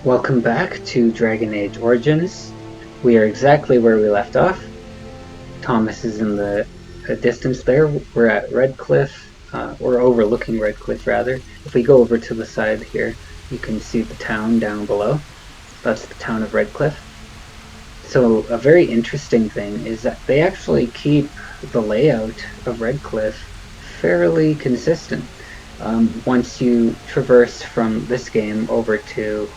Welcome back to Dragon Age Origins. We are exactly where we left off. Thomas is in the distance there. We're at Redcliffe. We're overlooking Redcliffe, rather. If we go over to the side here, you can see the town down below. That's the town of Redcliffe. So a very interesting thing is that they actually keep the layout of Redcliffe fairly consistent. Once you traverse from this game over to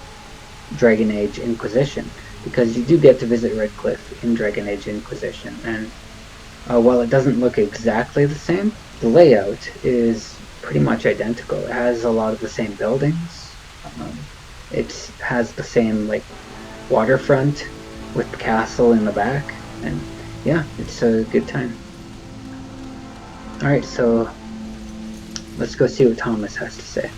Dragon Age Inquisition, because you do get to visit Redcliffe in Dragon Age Inquisition, and while it doesn't look exactly the same, the layout is pretty much identical. It has a lot of the same buildings. It has the same waterfront with the castle in the back, and yeah, it's a good time. Alright, so let's go see what Thomas has to say.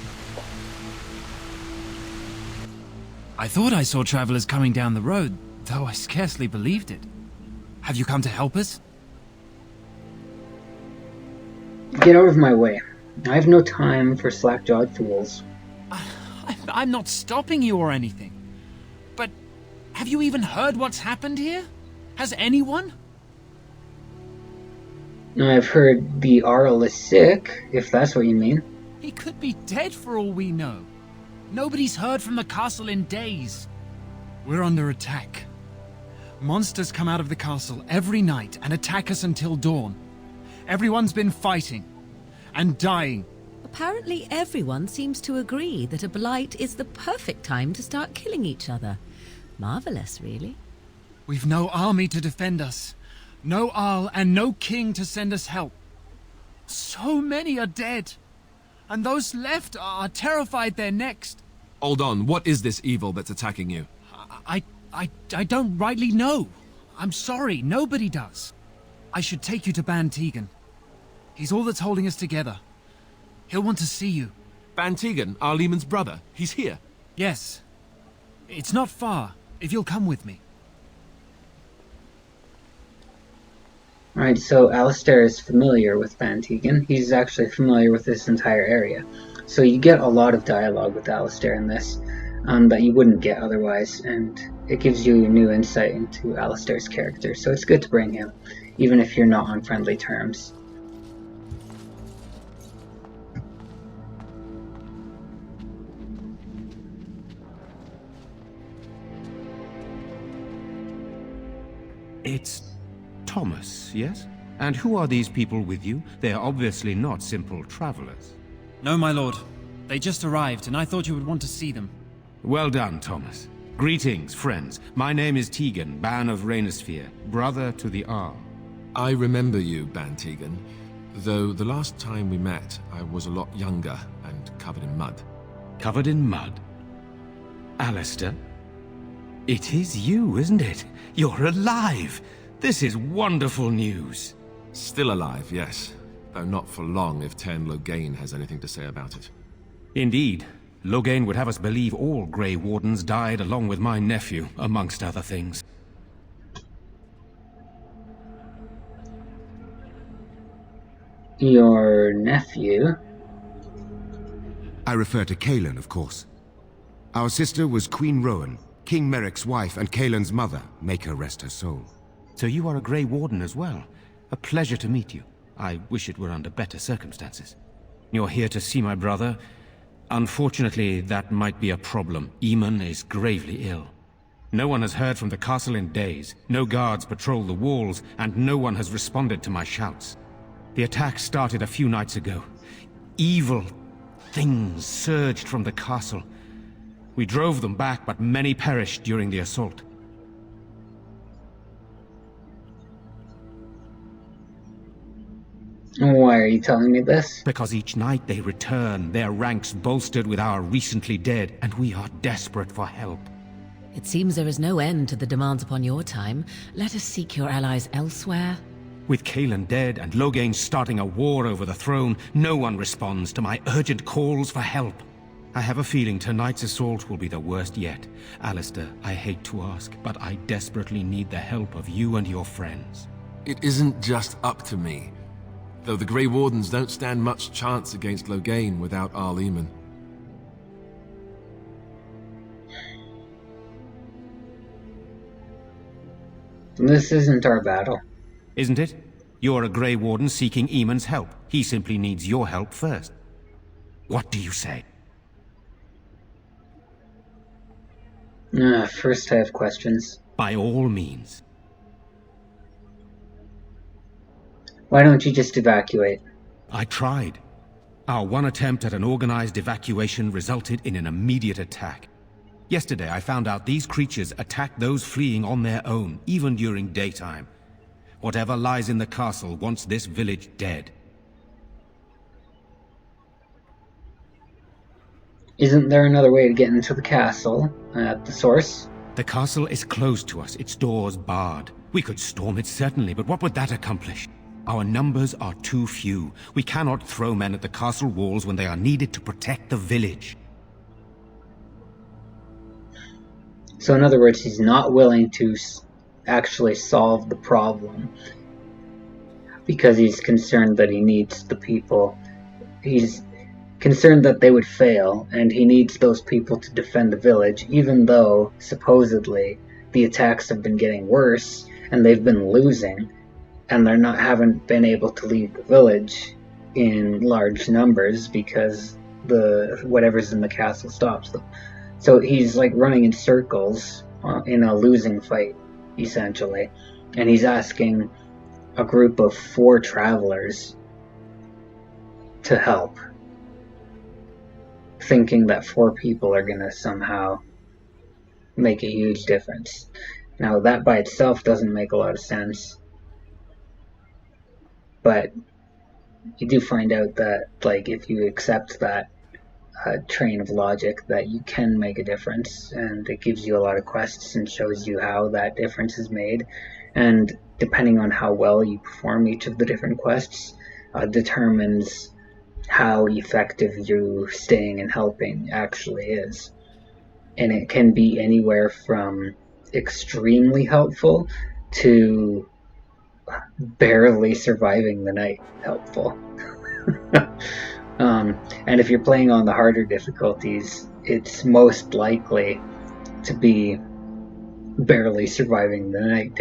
I thought I saw travelers coming down the road, though I scarcely believed it. Have you come to help us? Get out of my way. I have no time for slack-jawed fools. I'm not stopping you or anything. But have you even heard what's happened here? Has anyone? I've heard the Arl is sick, if that's what you mean. He could be dead for all we know. Nobody's heard from the castle in days. We're under attack. Monsters come out of the castle every night and attack us until dawn. Everyone's been fighting and dying. Apparently everyone seems to agree that a blight is the perfect time to start killing each other. Marvelous, really. We've no army to defend us. No Arl and no king to send us help. So many are dead. And those left are terrified they're next. Hold on, what is this evil that's attacking you? I don't rightly know. I'm sorry, nobody does. I should take you to Ban Tegan. He's all that's holding us together. He'll want to see you. Ban Tegan, Arl Eamon's brother. He's here. Yes. It's not far, if you'll come with me. Alright, so Alistair is familiar with Ban Tegan. He's actually familiar with this entire area. So you get a lot of dialogue with Alistair in this that you wouldn't get otherwise, and it gives you a new insight into Alistair's character, so it's good to bring him, even if you're not on friendly terms. It's Thomas, yes? And who are these people with you? They are obviously not simple travelers. No, my lord. They just arrived, and I thought you would want to see them. Well done, Thomas. Greetings, friends. My name is Tegan, Ban of Rainersphere, brother to the Arl. I remember you, Ban Tegan, though the last time we met, I was a lot younger and covered in mud. Covered in mud? Alistair? It is you, isn't it? You're alive! This is wonderful news. Still alive, yes. Though not for long if Tern Loghain has anything to say about it. Indeed. Loghain would have us believe all Grey Wardens died along with my nephew, amongst other things. Your nephew? I refer to Cailan, of course. Our sister was Queen Rowan, King Merrick's wife and Cailan's mother. Make her rest her soul. So you are a Grey Warden as well. A pleasure to meet you. I wish it were under better circumstances. You're here to see my brother. Unfortunately, that might be a problem. Eamon is gravely ill. No one has heard from the castle in days. No guards patrol the walls, and no one has responded to my shouts. The attack started a few nights ago. Evil things surged from the castle. We drove them back, but many perished during the assault. Why are you telling me this? Because each night they return, their ranks bolstered with our recently dead, and we are desperate for help. It seems there is no end to the demands upon your time. Let us seek your allies elsewhere. With Cailan dead and Loghain starting a war over the throne, no one responds to my urgent calls for help. I have a feeling tonight's assault will be the worst yet. Alistair, I hate to ask, but I desperately need the help of you and your friends. It isn't just up to me. Though the Grey Wardens don't stand much chance against Loghain without Arl Eamon. This isn't our battle. Isn't it? You're a Grey Warden seeking Eamon's help. He simply needs your help first. What do you say? First I have questions. By all means. Why don't you just evacuate? I tried. Our one attempt at an organized evacuation resulted in an immediate attack. Yesterday I found out these creatures attack those fleeing on their own, even during daytime. Whatever lies in the castle wants this village dead. Isn't there another way to get into the castle at the source? The castle is closed to us, its doors barred. We could storm it certainly, but what would that accomplish? Our numbers are too few. We cannot throw men at the castle walls when they are needed to protect the village. So in other words, he's not willing to actually solve the problem because he's concerned that he needs the people. He's concerned that they would fail, and he needs those people to defend the village, even though supposedly the attacks have been getting worse and they've been losing, and haven't been able to leave the village in large numbers because whatever's in the castle stops them. So he's like running in circles in a losing fight, essentially. And he's asking a group of 4 travelers to help, thinking that 4 people are going to somehow make a huge difference. Now, that by itself doesn't make a lot of sense. But you do find out that, like, if you accept that train of logic, that you can make a difference, and it gives you a lot of quests and shows you how that difference is made, and depending on how well you perform each of the different quests determines how effective you staying and helping actually is. And it can be anywhere from extremely helpful to barely surviving the night helpful. And if you're playing on the harder difficulties, it's most likely to be barely surviving the night,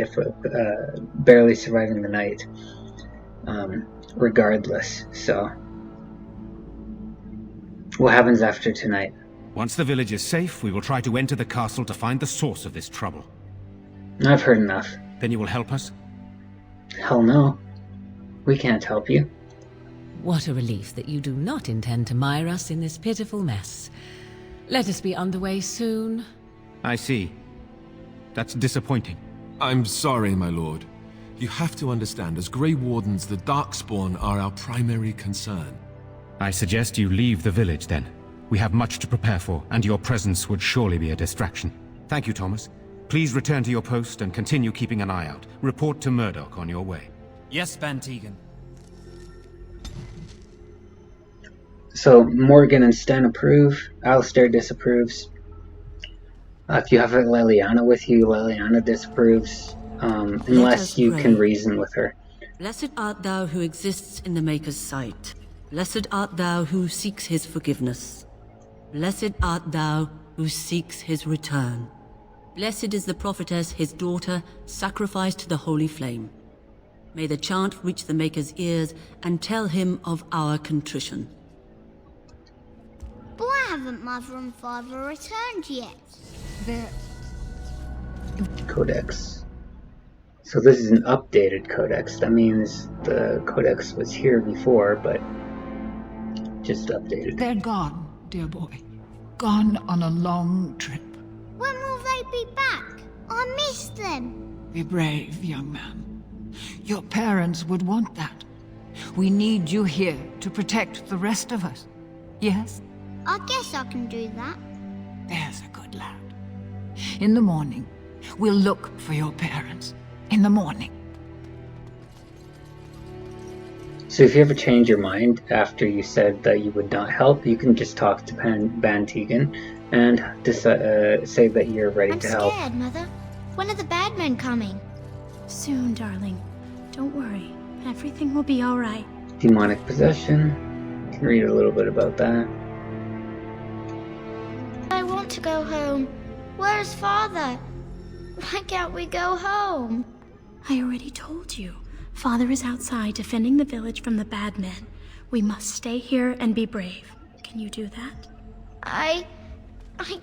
regardless. So, what happens after tonight? Once the village is safe, we will try to enter the castle to find the source of this trouble. I've heard enough. Then you will help us? Hell no. We can't help you. What a relief that you do not intend to mire us in this pitiful mess. Let us be underway soon. I see. That's disappointing. I'm sorry, my lord. You have to understand, as Grey Wardens, the Darkspawn are our primary concern. I suggest you leave the village, then. We have much to prepare for, and your presence would surely be a distraction. Thank you, Thomas. Please return to your post and continue keeping an eye out. Report to Murdoch on your way. Yes, Bantegan. So Morgan and Sten approve. Alistair disapproves. If you have Leliana with you, Leliana disapproves. Unless you can reason with her. Blessed art thou who exists in the Maker's sight. Blessed art thou who seeks his forgiveness. Blessed art thou who seeks his return. Blessed is the prophetess, his daughter, sacrificed to the holy flame. May the chant reach the Maker's ears and tell him of our contrition. But why haven't Mother and Father returned yet? Codex. So this is an updated codex. That means the codex was here before, but just updated. They're gone, dear boy. Gone on a long trip. When will they be back? I miss them. Be brave, young man. Your parents would want that. We need you here to protect the rest of us. Yes? I guess I can do that. There's a good lad. In the morning, we'll look for your parents. In the morning. So if you ever change your mind after you said that you would not help, you can just talk to Bantegan and say that you're ready to help. I'm scared, Mother. When are the bad men coming? Soon, darling. Don't worry. Everything will be alright. Demonic possession. You can read a little bit about that. I want to go home. Where's Father? Why can't we go home? I already told you. Father is outside defending the village from the bad men. We must stay here and be brave. Can you do that? I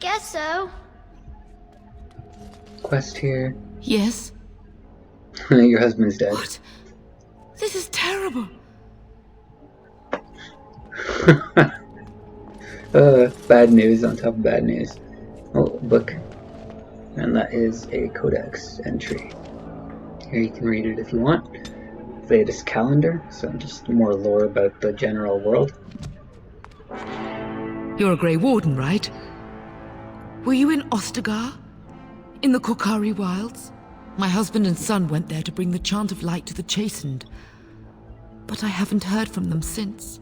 guess so. Quest here. Yes? Your husband's dead. What? This is terrible. Bad news on top of bad news. Oh, book. And that is a codex entry. Here you can read it if you want. Latest calendar, so just more lore about the general world. You're a Grey Warden, right? Were you in Ostagar? In the Korkari Wilds? My husband and son went there to bring the chant of light to the Chastened. But I haven't heard from them since.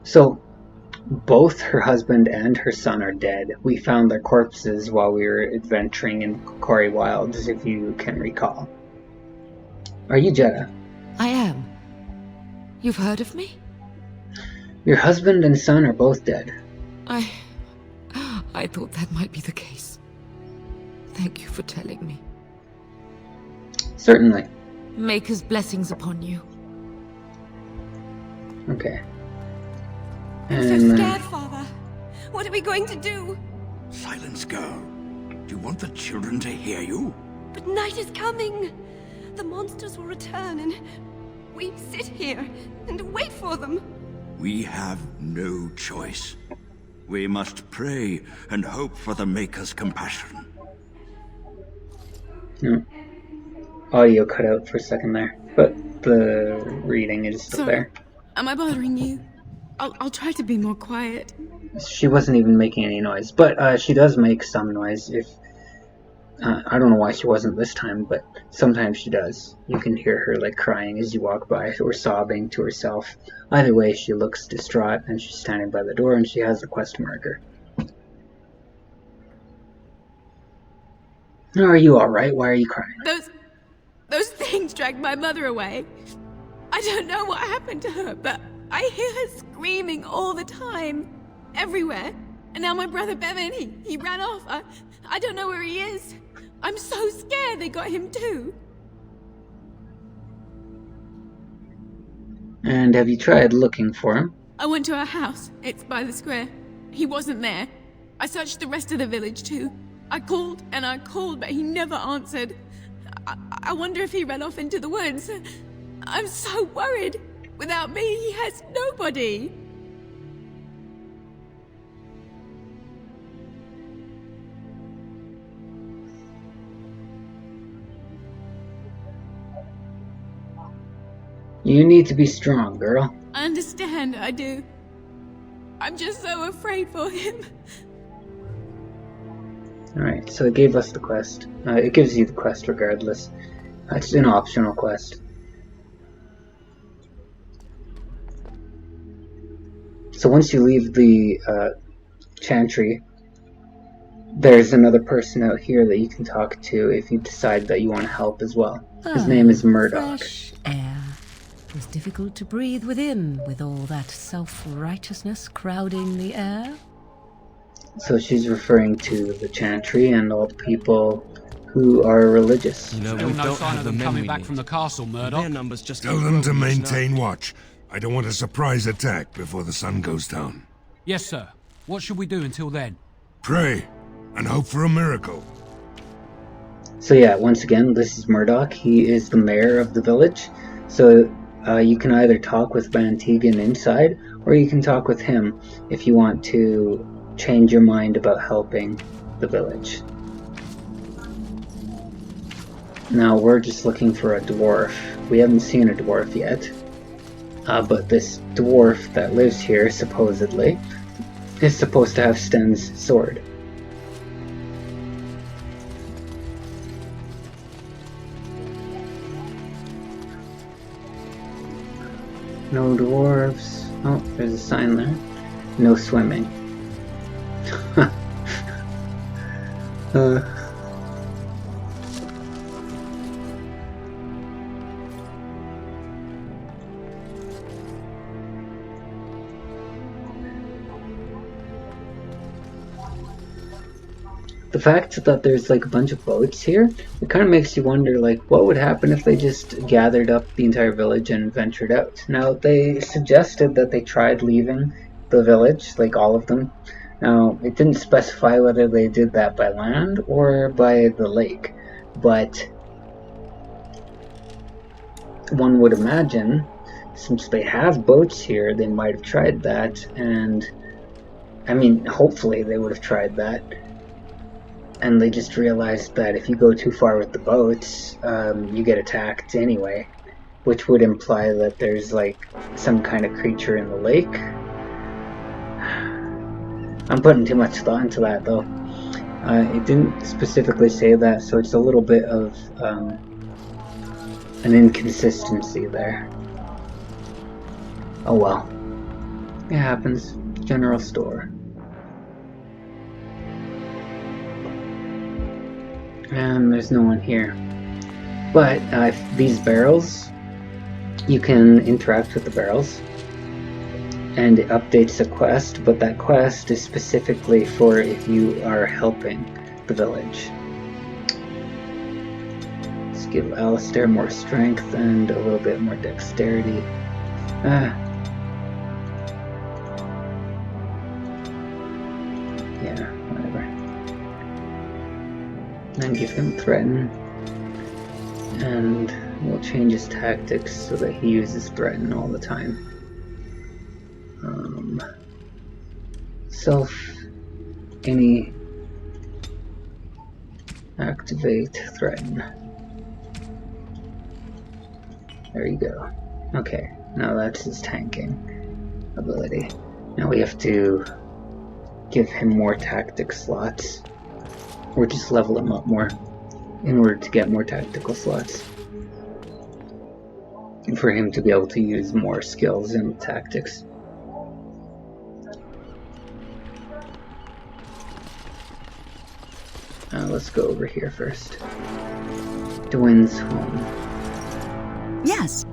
So, both her husband and her son are dead. We found their corpses while we were adventuring in Korkari Wilds, if you can recall. Are you Jedha? I am. You've heard of me? Your husband and son are both dead. I thought that might be the case. Thank you for telling me. Certainly. Maker's blessings upon you. Okay. I'm so scared, Father. What are we going to do? Silence, girl. Do you want the children to hear you? But night is coming. The monsters will return and we sit here and wait for them. We have no choice. We must pray and hope for the Maker's compassion. Audio cut out for a second there, but the reading is still there. Am I bothering you? I'll try to be more quiet. She wasn't even making any noise, but she does make some noise. If I don't know why she wasn't this time, but sometimes she does. You can hear her like crying as you walk by, or sobbing to herself. Either way, she looks distraught, and she's standing by the door, and she has the quest marker. Are you alright? Why are you crying? Those things dragged my mother away. I don't know what happened to her, but I hear her screaming all the time. Everywhere. And now my brother Bevan, he ran off. I don't know where he is. I'm so scared they got him too. And have you tried looking for him? I went to our house. It's by the square. He wasn't there. I searched the rest of the village too. I called and I called, but he never answered. I wonder if he ran off into the woods. I'm so worried. Without me, he has nobody. You need to be strong, girl. I understand, I do. I'm just so afraid for him. Alright, so it gave us the quest. It gives you the quest regardless. It's an optional quest. So once you leave the chantry, there's another person out here that you can talk to if you decide that you want to help as well. His name is Murdoch. Fresh air. It was difficult to breathe within with all that self-righteousness crowding the air. So she's referring to the chantry and all the people who are religious. You know, still no sign of them coming back from the castle, Murdoch. Their numbers just Tell them to maintain watch. I don't want a surprise attack before the sun goes down. Yes, sir. What should we do until then? Pray and hope for a miracle. So yeah, once again, this is Murdoch. He is the mayor of the village. So you can either talk with Van Tegan inside, or you can talk with him if you want to change your mind about helping the village. Now we're just looking for a dwarf. We haven't seen a dwarf yet. But this dwarf that lives here, supposedly, is supposed to have Sten's sword. No dwarves. Oh, there's a sign there. No swimming. the fact that there's like a bunch of boats here, it kind of makes you wonder, like, what would happen if they just gathered up the entire village and ventured out? Now, they suggested that they tried leaving the village, like all of them. Now, it didn't specify whether they did that by land or by the lake, but one would imagine, since they have boats here, they might have tried that, and I mean, hopefully they would have tried that, and they just realized that if you go too far with the boats, you get attacked anyway, which would imply that there's like some kind of creature in the lake. I'm putting too much thought into that though. It didn't specifically say that, so it's a little bit of an inconsistency there. Oh well. It happens. General store. And there's no one here. But these barrels, you can interact with the barrels. And it updates the quest, but that quest is specifically for if you are helping the village. Let's give Alistair more strength and a little bit more dexterity. Yeah, whatever. Then give him threaten. And we'll change his tactics so that he uses threaten all the time. Self, any, activate, threaten. There you go. Okay, now that's his tanking ability. Now we have to give him more tactic slots, or just level him up more in order to get more tactical slots. And for him to be able to use more skills in tactics. Let's go over here first. Dwyn's home. Yes.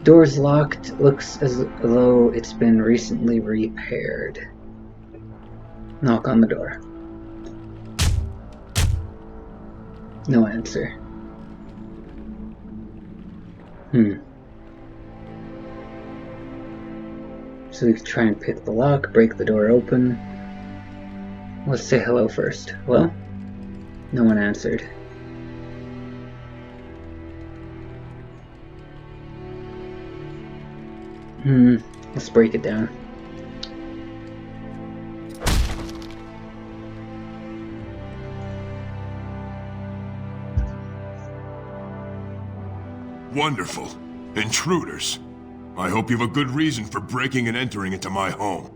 Door's locked. Looks as though it's been recently repaired. Knock on the door. No answer. So we can try and pick the lock, break the door open. Let's say hello first. Hello? No one answered. Let's break it down. Wonderful. Intruders. I hope you have a good reason for breaking and entering into my home.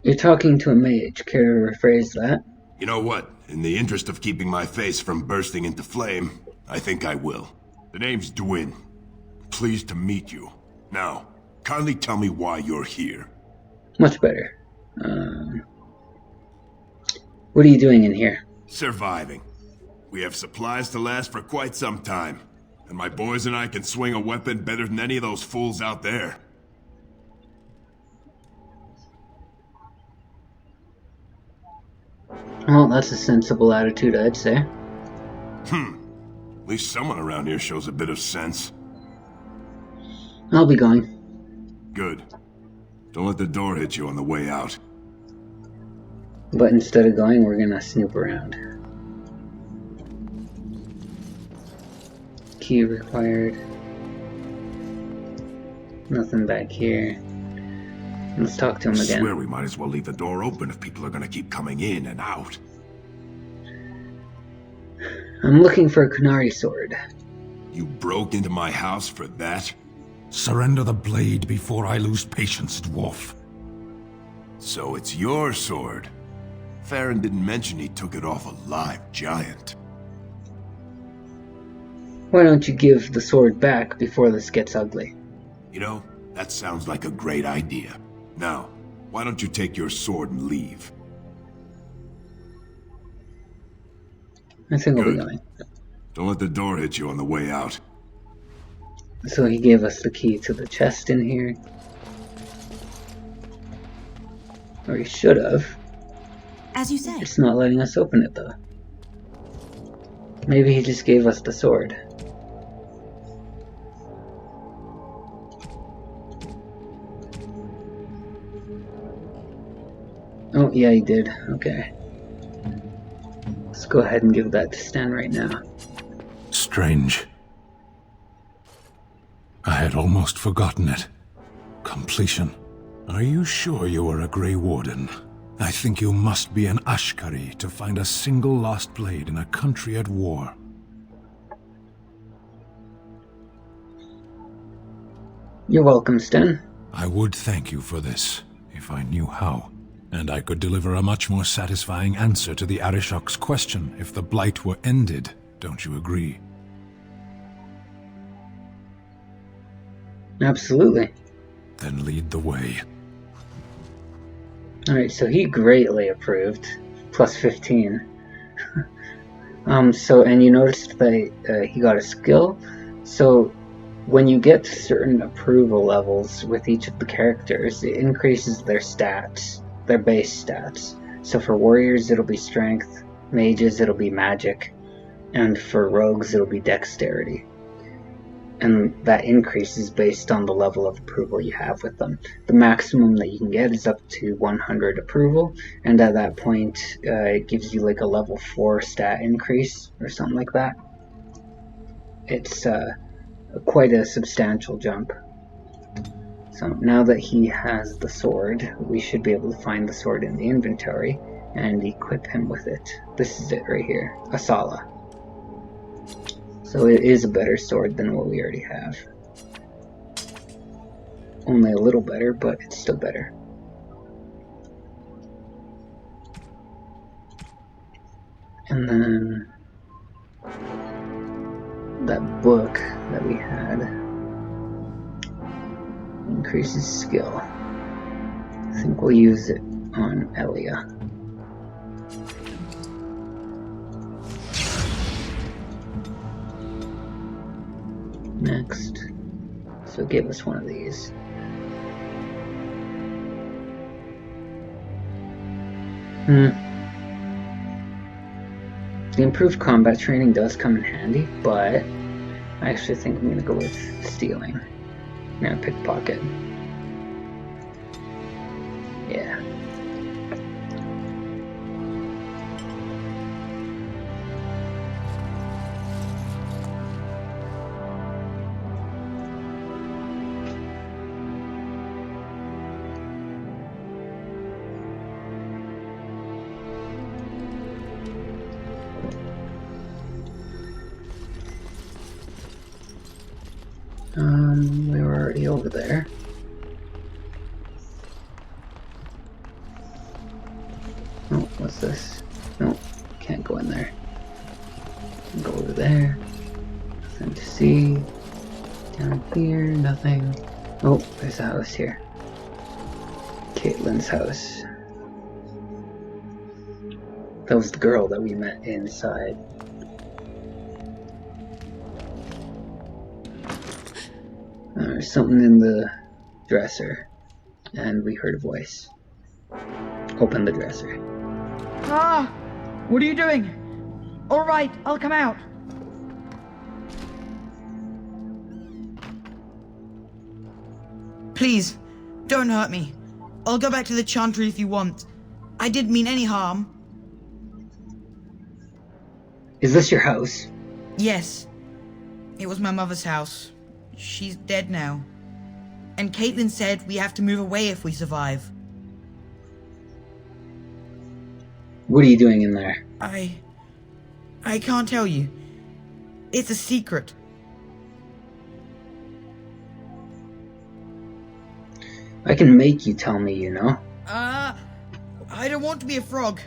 You're talking to a mage. Care to rephrase that? You know what? In the interest of keeping my face from bursting into flame, I think I will. The name's Dwyn. Pleased to meet you. Now, kindly tell me why you're here. Much better. What are you doing in here? Surviving. We have supplies to last for quite some time. And my boys and I can swing a weapon better than any of those fools out there. Well, that's a sensible attitude, I'd say. At least someone around here shows a bit of sense. I'll be going. Good. Don't let the door hit you on the way out. But instead of going, we're gonna snoop around. Key required. Nothing back here. Let's talk to him again. I swear we might as well leave the door open if people are gonna keep coming in and out. I'm looking for a Kunari sword. You broke into my house for that? Surrender the blade before I lose patience, dwarf. So it's your sword. Farron didn't mention he took it off a live giant. Why don't you give the sword back before this gets ugly? You know, that sounds like a great idea. Now, why don't you take your sword and leave? I think we'll be going. Don't let the door hit you on the way out. So he gave us the key to the chest in here. Or he should have. As you say. It's not letting us open it though. Maybe he just gave us the sword. Oh, yeah, he did. Okay. Let's go ahead and give that to Stan right now. Strange. I had almost forgotten it. Completion. Are you sure you are a Grey Warden? I think you must be an Ashkari to find a single lost blade in a country at war. You're welcome, Stan. I would thank you for this, if I knew how. And I could deliver a much more satisfying answer to the Arishok's question if the Blight were ended. Don't you agree? Absolutely. Then lead the way. Alright, so he greatly approved. Plus 15. And you noticed that he got a skill. So when you get to certain approval levels with each of the characters, it increases their stats, their base stats. So for warriors it'll be strength, mages it'll be magic, and for rogues it'll be dexterity. And that increases based on the level of approval you have with them. The maximum that you can get is up to 100 approval, and at that point it gives you like a level 4 stat increase or something like that. It's quite a substantial jump. So now that he has the sword, we should be able to find the sword in the inventory and equip him with it. This is it right here, Asala. So it is a better sword than what we already have. Only a little better, but it's still better. And then that book that we had increases skill. I think we'll use it on Elia. Next. So it gave us one of these. The improved combat training does come in handy, but I actually think I'm gonna go with stealing. I'm gonna pickpocket. Yeah. We were already over there. Oh, what's this? No, can't go in there. Go over there. Nothing to see. Down here, nothing. Oh, there's a house here. Caitlin's house. That was the girl that we met inside. There's something in the dresser, and we heard a voice. Open the dresser. Ah! What are you doing? Alright, I'll come out. Please, don't hurt me. I'll go back to the Chantry if you want. I didn't mean any harm. Is this your house? Yes. It was my mother's house. She's dead now. And Caitlin said we have to move away if we survive. What are you doing in there? I can't tell you. It's a secret. I can make you tell me, you know. I don't want to be a frog.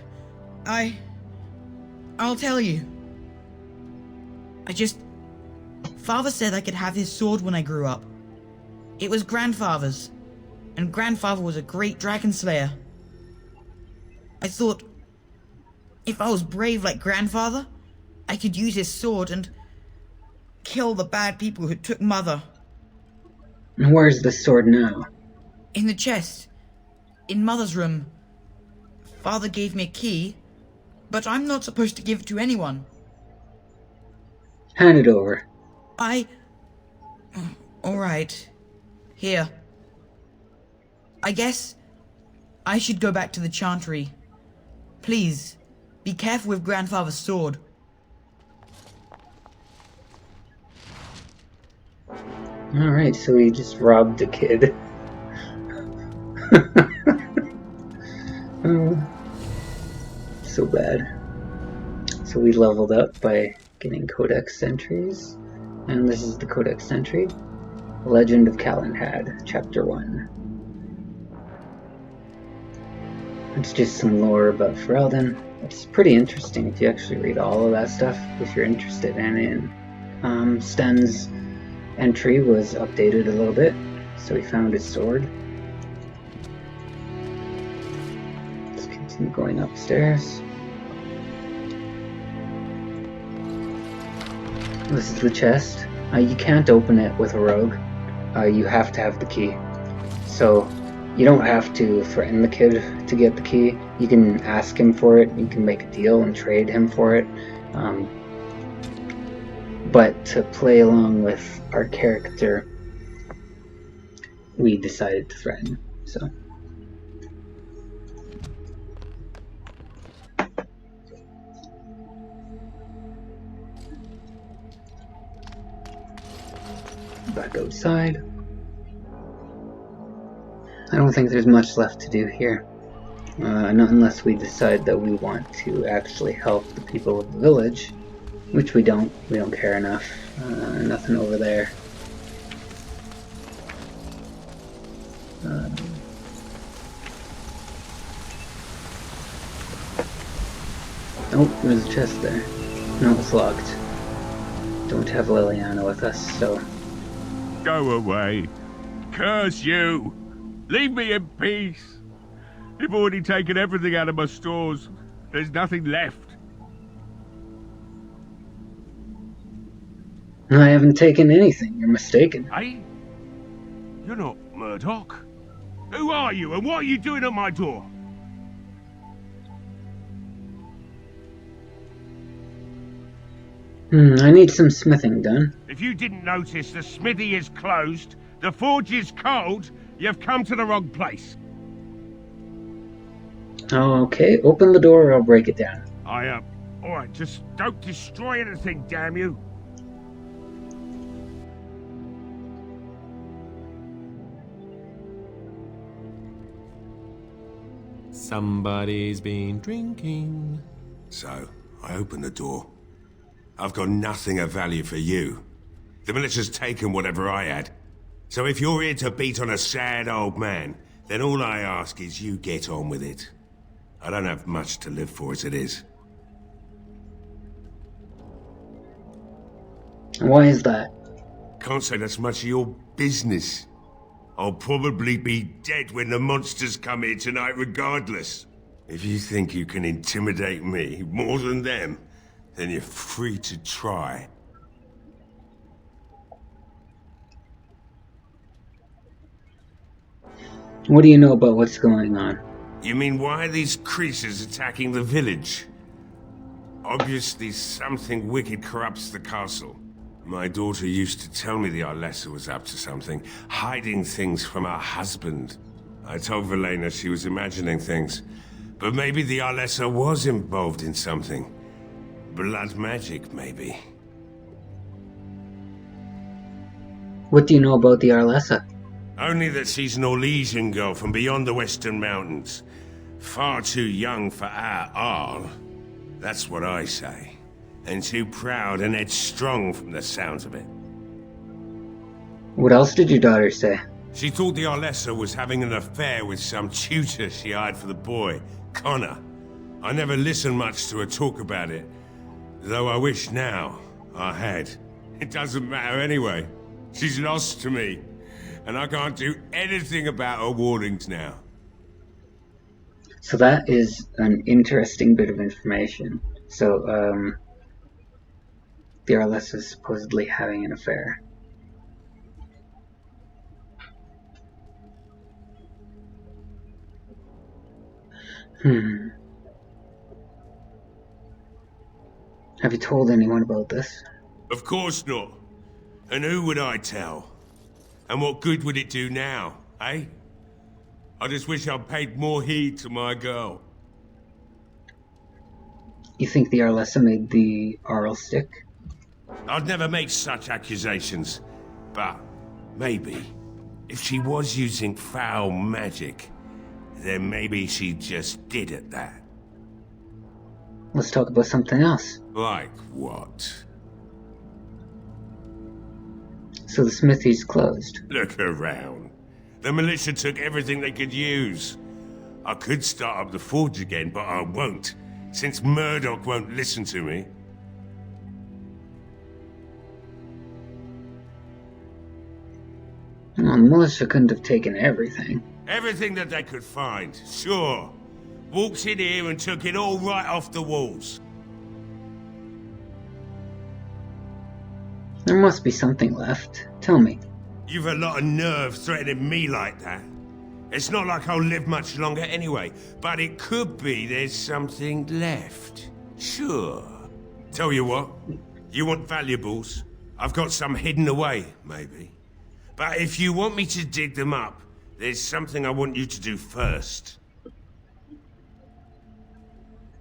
I'll tell you. Father said I could have his sword when I grew up. It was grandfather's, and grandfather was a great dragon slayer. I thought, if I was brave like grandfather, I could use his sword and kill the bad people who took Mother. And where's the sword now? In the chest. In Mother's room. Father gave me a key, but I'm not supposed to give it to anyone. Hand it over. Alright. Here. I guess I should go back to the Chantry. Please, be careful with Grandfather's sword. Alright, so he just robbed a kid. So bad. So we leveled up by getting Codex entries. And this is the Codex entry. Legend of Calenhad, Chapter 1. It's just some lore about Ferelden. It's pretty interesting if you actually read all of that stuff, if you're interested in it. Sten's entry was updated a little bit, so he found his sword. Let's continue going upstairs. This is the chest. You can't open it with a rogue. You have to have the key. So you don't have to threaten the kid to get the key. You can ask him for it. You can make a deal and trade him for it. But to play along with our character, we decided to threaten. So. Back outside. I don't think there's much left to do here. Not unless we decide that we want to actually help the people of the village. Which we don't. We don't care enough. Nothing over there. Oh, there's a chest there. No, it's locked. Don't have Liliana with us, so... Go away. Curse you! Leave me in peace! You've already taken everything out of my stores. There's nothing left. I haven't taken anything. You're mistaken. Hey? You're not Murdoch. Who are you and what are you doing at my door? I need some smithing done. If you didn't notice, the smithy is closed, the forge is cold, you've come to the wrong place. Okay, open the door or I'll break it down. Alright, just don't destroy anything, damn you. Somebody's been drinking. So, I open the door. I've got nothing of value for you. The militia's taken whatever I had. So if you're here to beat on a sad old man, then all I ask is you get on with it. I don't have much to live for as it is. Why is that? Can't say that's much of your business. I'll probably be dead when the monsters come here tonight regardless. If you think you can intimidate me more than them, then you're free to try. What do you know about what's going on? You mean why are these creatures attacking the village? Obviously something wicked corrupts the castle. My daughter used to tell me the Arlessa was up to something, hiding things from her husband. I told Velena she was imagining things, but maybe the Arlessa was involved in something. Blood magic, maybe. What do you know about the Arlessa? Only that she's an Orlesian girl from beyond the Western Mountains. Far too young for our Arl. That's what I say. And too proud and headstrong from the sounds of it. What else did your daughter say? She thought the Arlessa was having an affair with some tutor she hired for the boy, Connor. I never listened much to her talk about it, though I wish now I had. It doesn't matter anyway. She's lost to me, and I can't do anything about her warnings now. So that is an interesting bit of information. So, the Arlessa is supposedly having an affair. Have you told anyone about this? Of course not. And who would I tell? And what good would it do now, eh? I just wish I'd paid more heed to my girl. You think the Arlessa made the Arl stick? I'd never make such accusations. But maybe, if she was using foul magic, then maybe she just did at that. Let's talk about something else. Like what? So the smithy's closed. Look around. The militia took everything they could use. I could start up the forge again, but I won't, since Murdoch won't listen to me. Well, the militia couldn't have taken everything. Everything that they could find, sure. Walked in here and took it all right off the walls. There must be something left. Tell me. You've a lot of nerve threatening me like that. It's not like I'll live much longer anyway, but it could be there's something left. Sure. Tell you what, you want valuables? I've got some hidden away, maybe. But if you want me to dig them up, there's something I want you to do first.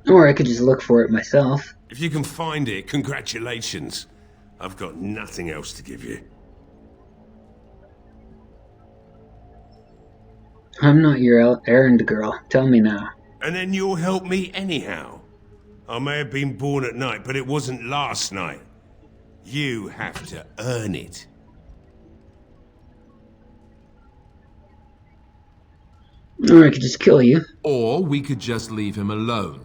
Or I could just look for it myself. If you can find it, congratulations. I've got nothing else to give you. I'm not your errand girl. Tell me now. And then you'll help me anyhow. I may have been born at night, but it wasn't last night. You have to earn it. Or I could just kill you. Or we could just leave him alone.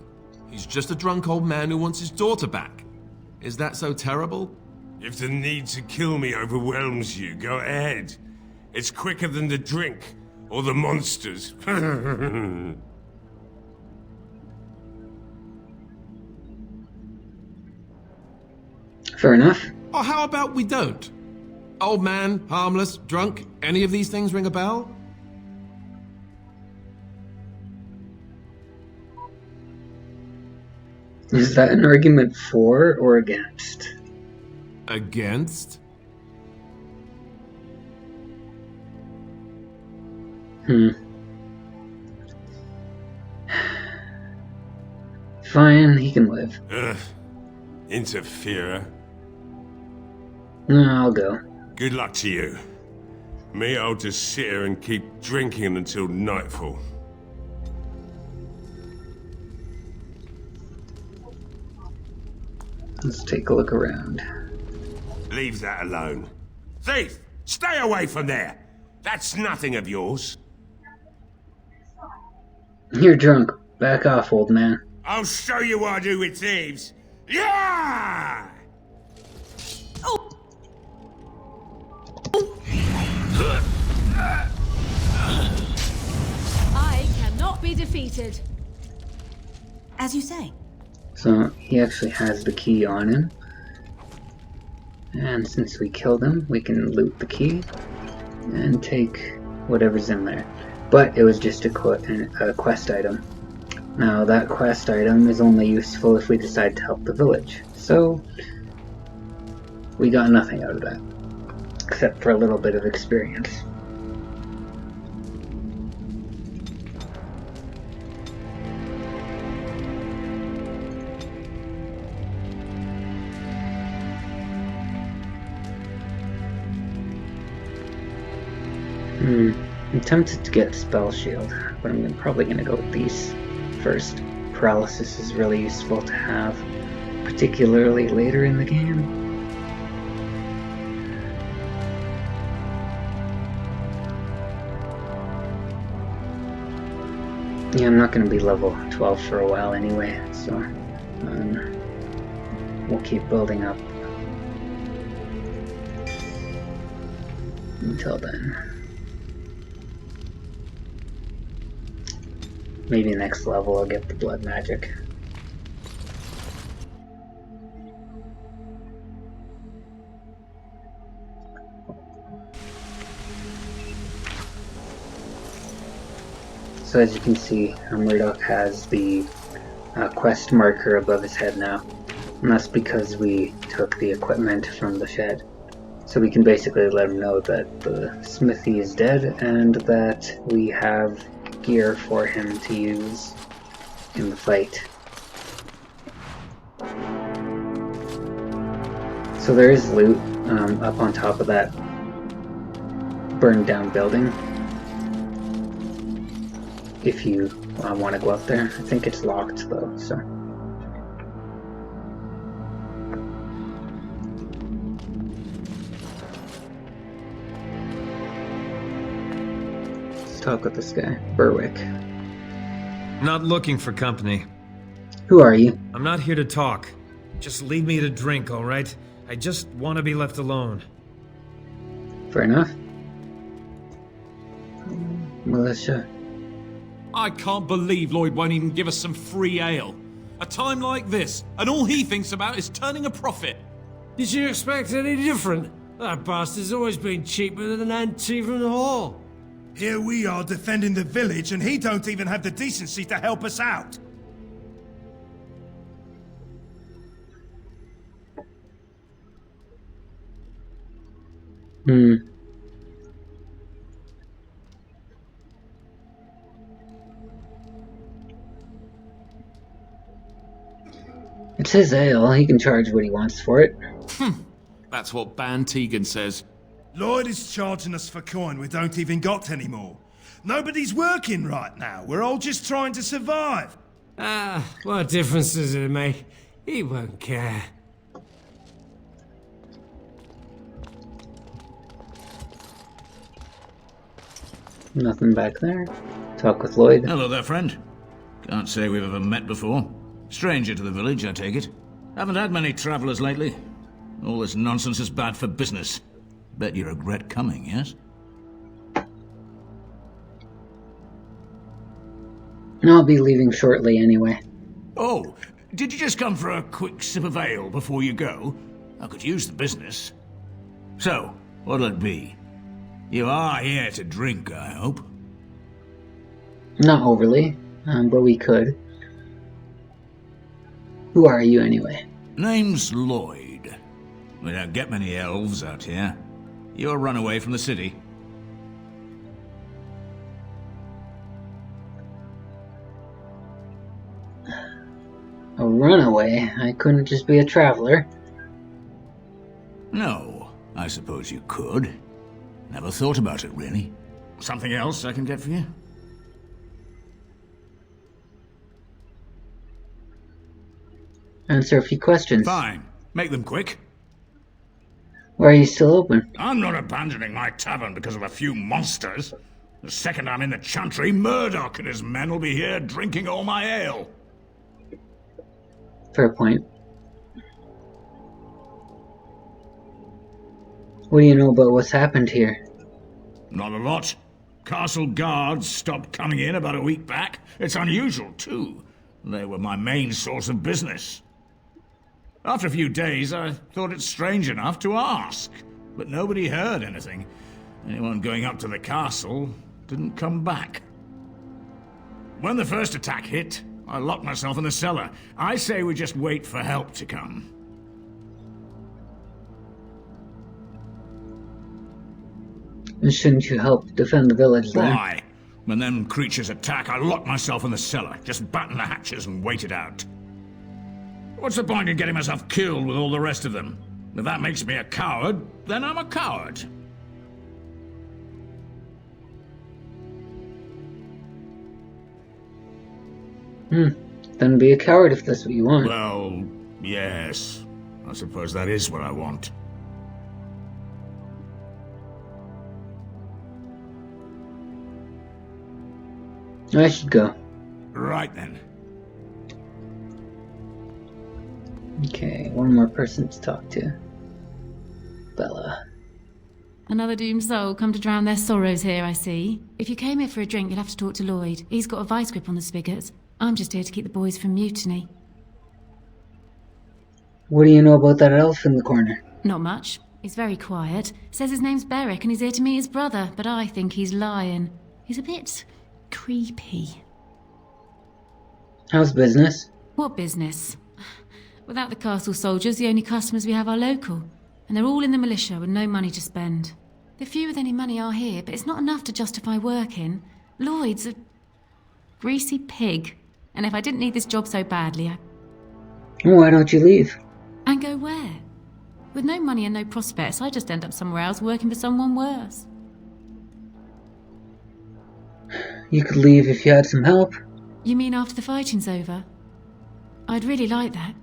He's just a drunk old man who wants his daughter back. Is that so terrible? If the need to kill me overwhelms you, go ahead. It's quicker than the drink, or the monsters. Fair enough. Or how about we don't? Old man, harmless, drunk, any of these things ring a bell? Is that an argument for or against? Against? Fine, he can live. Interferer. No, I'll go. Good luck to you. Me, I'll just sit here and keep drinking until nightfall. Let's take a look around. Leave that alone. Thief! Stay away from there! That's nothing of yours. You're drunk. Back off, old man. I'll show you what I do with thieves. Yeah! Oh! I cannot be defeated. As you say. So he actually has the key on him. And since we killed him, we can loot the key and take whatever's in there. But it was just a quest item. Now that quest item is only useful if we decide to help the village. So we got nothing out of that, except for a little bit of experience. I'm tempted to get Spell Shield, but I'm probably going to go with these first. Paralysis is really useful to have, particularly later in the game. Yeah, I'm not going to be level 12 for a while anyway, so we'll keep building up until then. Maybe next level I'll get the blood magic. So as you can see, Murdoch has the quest marker above his head now. And that's because we took the equipment from the shed. So we can basically let him know that the smithy is dead and that we have gear for him to use in the fight. So there is loot up on top of that burned down building. If you want to go up there. I think it's locked though, so. Let's talk with this guy, Berwick. Not looking for company. Who are you? I'm not here to talk. Just leave me to drink, alright? I just want to be left alone. Fair enough. Militia. I can't believe Lloyd won't even give us some free ale. A time like this, and all he thinks about is turning a profit. Did you expect any different? That bastard's always been cheaper than an antique from the hall. Here we are defending the village, and he don't even have the decency to help us out. It's his ale. He can charge what he wants for it. That's what Ban Tegan says. Lloyd is charging us for coin we don't even got anymore. Nobody's working right now. We're all just trying to survive. What difference does it make? He won't care. Nothing back there. Talk with Lloyd. Hello there, friend. Can't say we've ever met before. Stranger to the village, I take it. Haven't had many travellers lately. All this nonsense is bad for business. Bet you regret coming, yes? I'll be leaving shortly anyway. Oh, did you just come for a quick sip of ale before you go? I could use the business. So, what'll it be? You are here to drink, I hope? Not overly, but we could. Who are you anyway? Name's Lloyd. We don't get many elves out here. You're a runaway from the city. A runaway? I couldn't just be a traveler. No, I suppose you could. Never thought about it, really. Something else I can get for you? Answer a few questions. Fine. Make them quick. Why are you still open? I'm not abandoning my tavern because of a few monsters. The second I'm in the chantry, Murdoch and his men will be here drinking all my ale. Fair point. What do you know about what's happened here? Not a lot. Castle guards stopped coming in about a week back. It's unusual, too. They were my main source of business. After a few days, I thought it strange enough to ask, but nobody heard anything. Anyone going up to the castle didn't come back. When the first attack hit, I locked myself in the cellar. I say we just wait for help to come. And shouldn't you help defend the village then? Why? When them creatures attack, I lock myself in the cellar. Just batten the hatches and wait it out. What's the point in getting myself killed with all the rest of them? If that makes me a coward, then I'm a coward. Then be a coward if that's what you want. Well, yes. I suppose that is what I want. I should go. Right then. Okay, one more person to talk to. Bella. Another doomed soul come to drown their sorrows here, I see. If you came here for a drink, you'll have to talk to Lloyd. He's got a vice grip on the spigots. I'm just here to keep the boys from mutiny. What do you know about that elf in the corner? Not much. He's very quiet. Says his name's Beric and he's here to meet his brother, but I think he's lying. He's a bit creepy. How's business? What business? Without the castle soldiers, the only customers we have are local. And they're all in the militia with no money to spend. The few with any money are here, but it's not enough to justify working. Lloyd's a greasy pig. And if I didn't need this job so badly, Why don't you leave? And go where? With no money and no prospects, I just end up somewhere else working for someone worse. You could leave if you had some help. You mean after the fighting's over? I'd really like that.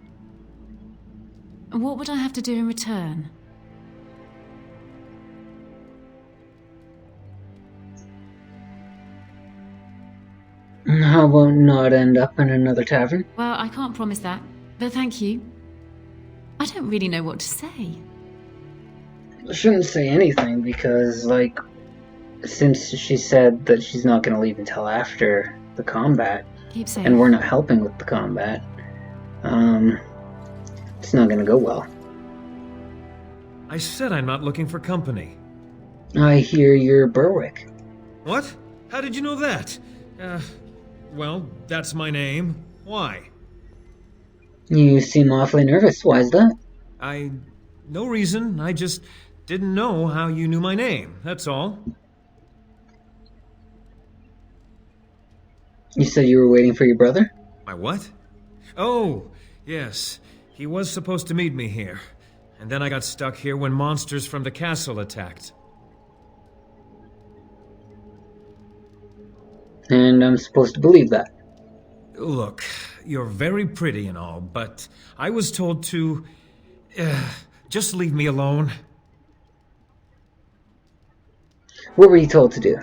And what would I have to do in return? How about not end up in another tavern? Well, I can't promise that, but thank you. I don't really know what to say. I shouldn't say anything because, like, since she said that she's not going to leave until after the combat, Keep safe. and we're not helping with the combat, it's not going to go well. I said I'm not looking for company. I hear you're Berwick. What? How did you know that? Well, that's my name. Why? You seem awfully nervous. Why is that? No reason. I just didn't know how you knew my name. That's all. You said you were waiting for your brother? My what? Oh, yes. He was supposed to meet me here. And then I got stuck here when monsters from the castle attacked. And I'm supposed to believe that. Look, you're very pretty and all, but I was told to... just leave me alone. What were you told to do?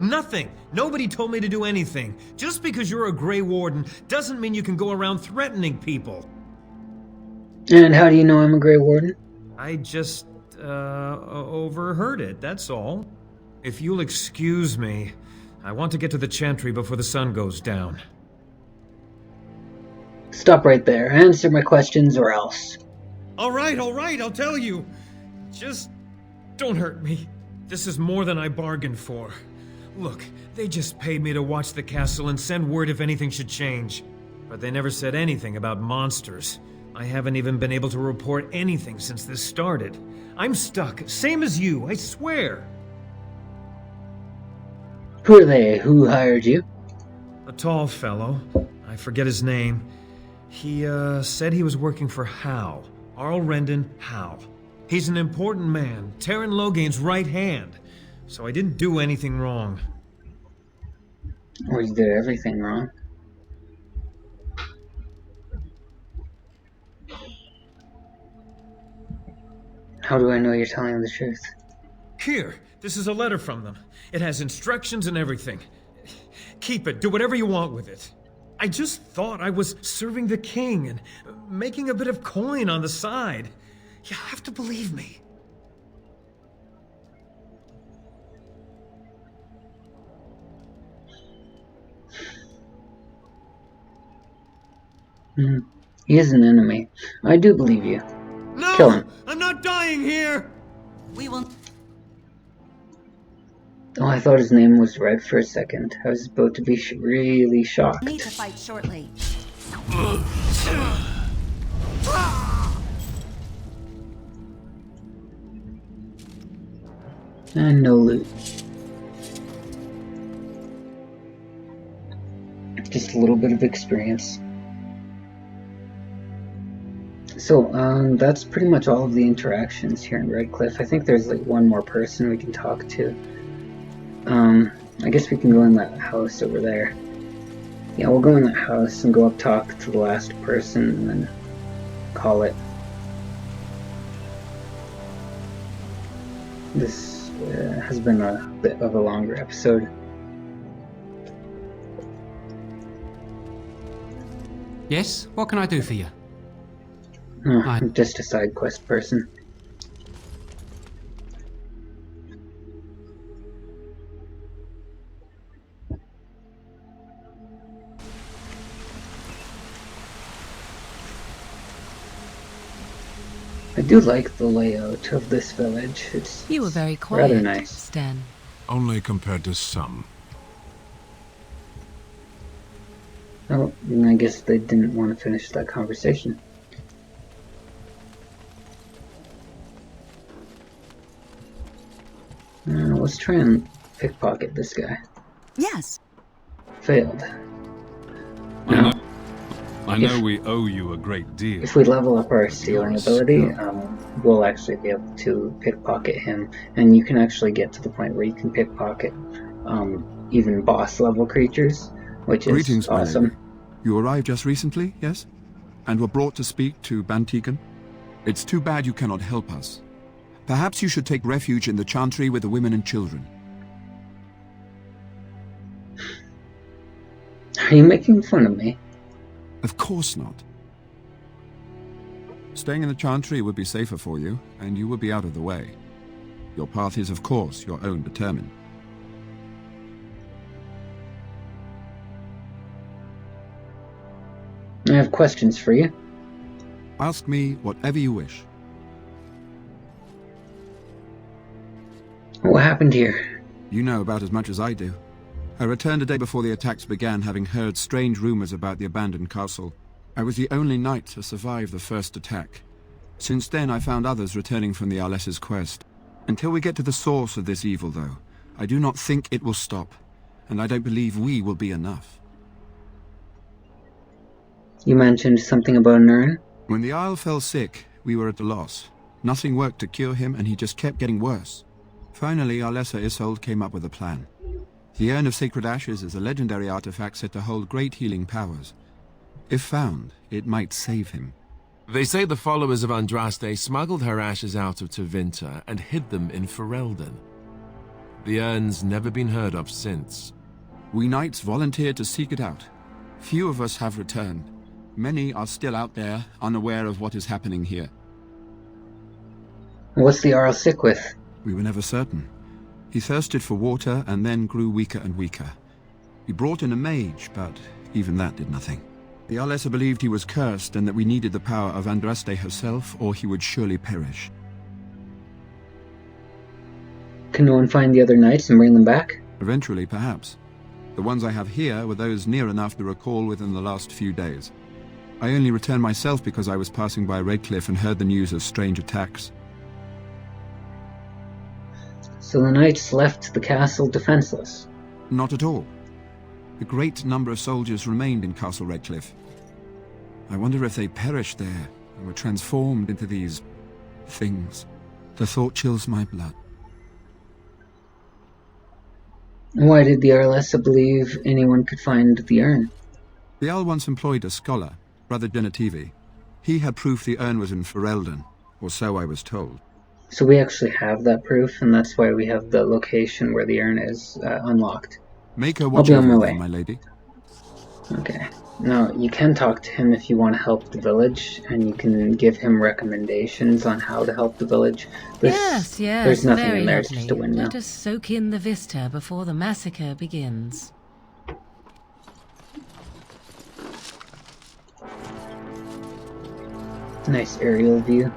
Nothing. Nobody told me to do anything. Just because you're a Grey Warden doesn't mean you can go around threatening people. And how do you know I'm a Grey Warden? I just, overheard it, that's all. If you'll excuse me, I want to get to the Chantry before the sun goes down. Stop right there. Answer my questions or else. All right, I'll tell you. Just don't hurt me. This is more than I bargained for. Look, they just paid me to watch the castle and send word if anything should change. But they never said anything about monsters. I haven't even been able to report anything since this started. I'm stuck, same as you, I swear. Who are they? Who hired you? A tall fellow. I forget his name. He, said he was working for Howe. Arl Rendon Howe. He's an important man, Terran Loghain's right hand. So I didn't do anything wrong. Or you did everything wrong. How do I know you're telling the truth? Here, this is a letter from them. It has instructions and everything. Keep it, do whatever you want with it. I just thought I was serving the king and making a bit of coin on the side. You have to believe me. He is an enemy. I do believe you. No! Kill him. I'm not dying here! We will... Oh, I thought his name was Red for a second. I was about to be really shocked. Need to fight shortly. And no loot. Just a little bit of experience. So, that's pretty much all of the interactions here in Redcliffe. I think there's like one more person we can talk to. I guess we can go in that house over there. Yeah, we'll go in that house and go up talk to the last person and then call it. This has been a bit of a longer episode. Yes? What can I do for you? Oh, I'm just a side quest person. I do like the layout of this village. It's You were very quiet, rather nice. Stan. Only compared to some. Oh, I guess they didn't want to finish that conversation. Let's try and pickpocket this guy. Yes. Failed. I know we owe you a great deal. If we level up our stealing ability, we'll actually be able to pickpocket him, and you can actually get to the point where you can pickpocket even boss level creatures, which is Greetings, awesome. my lady. You arrived just recently, yes? And were brought to speak to Bantigan? It's too bad you cannot help us. Perhaps you should take refuge in the chantry with the women and children. Are you making fun of me? Of course not. Staying in the chantry would be safer for you, and you would be out of the way. Your path is, of course, your own determined. I have questions for you. Ask me whatever you wish. What happened here? You know about as much as I do. I returned a day before the attacks began, having heard strange rumors about the abandoned castle. I was the only knight to survive the first attack. Since then, I found others returning from the Arlessa's quest. Until we get to the source of this evil, though, I do not think it will stop, and I don't believe we will be enough. You mentioned something about an urn? When the Isle fell sick, we were at a loss. Nothing worked to cure him, and he just kept getting worse. Finally, Arlessa Isolde came up with a plan. The Urn of Sacred Ashes is a legendary artifact said to hold great healing powers. If found, it might save him. They say the followers of Andraste smuggled her ashes out of Tevinter and hid them in Ferelden. The urn's never been heard of since. We knights volunteered to seek it out. Few of us have returned. Many are still out there, unaware of what is happening here. What's the Arl sick with? We were never certain. He thirsted for water and then grew weaker and weaker. We brought in a mage, but even that did nothing. The Arlessa believed he was cursed and that we needed the power of Andraste herself, or he would surely perish. Can no one find the other knights and bring them back? Eventually, perhaps. The ones I have here were those near enough to recall within the last few days. I only returned myself because I was passing by Redcliffe and heard the news of strange attacks. So the knights left the castle defenseless? Not at all. A great number of soldiers remained in Castle Redcliffe. I wonder if they perished there and were transformed into these things. The thought chills my blood. Why did the Arlessa believe anyone could find the urn? The Earl once employed a scholar, Brother Genetivi. He had proof the urn was in Ferelden, or so I was told. So we actually have that proof, and that's why we have the location where the urn is unlocked. Make her watch I'll be on my over way, there, my lady. Okay. Now, you can talk to him if you want to help the village, and you can give him recommendations on how to help the village. Yes, there's nothing very in there, it's lovely. just a window. Let us soak in the vista before the massacre begins. Nice aerial view.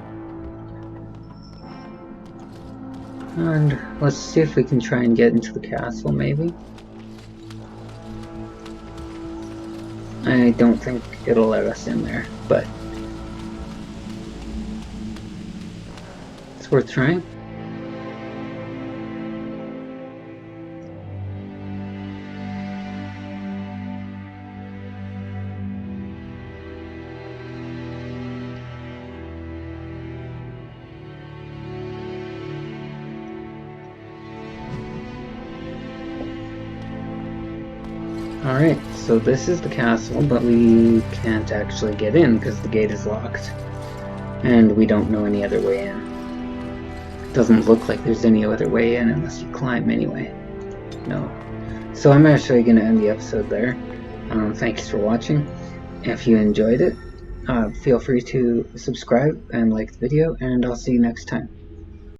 And let's see if we can try and get into the castle, maybe. I don't think it'll let us in there, but it's worth trying. Alright, so this is the castle, but we can't actually get in because the gate is locked. And we don't know any other way in. It doesn't look like there's any other way in unless you climb anyway. No. So I'm actually going to end the episode there. Thanks for watching. If you enjoyed it, feel free to subscribe and like the video, and I'll see you next time.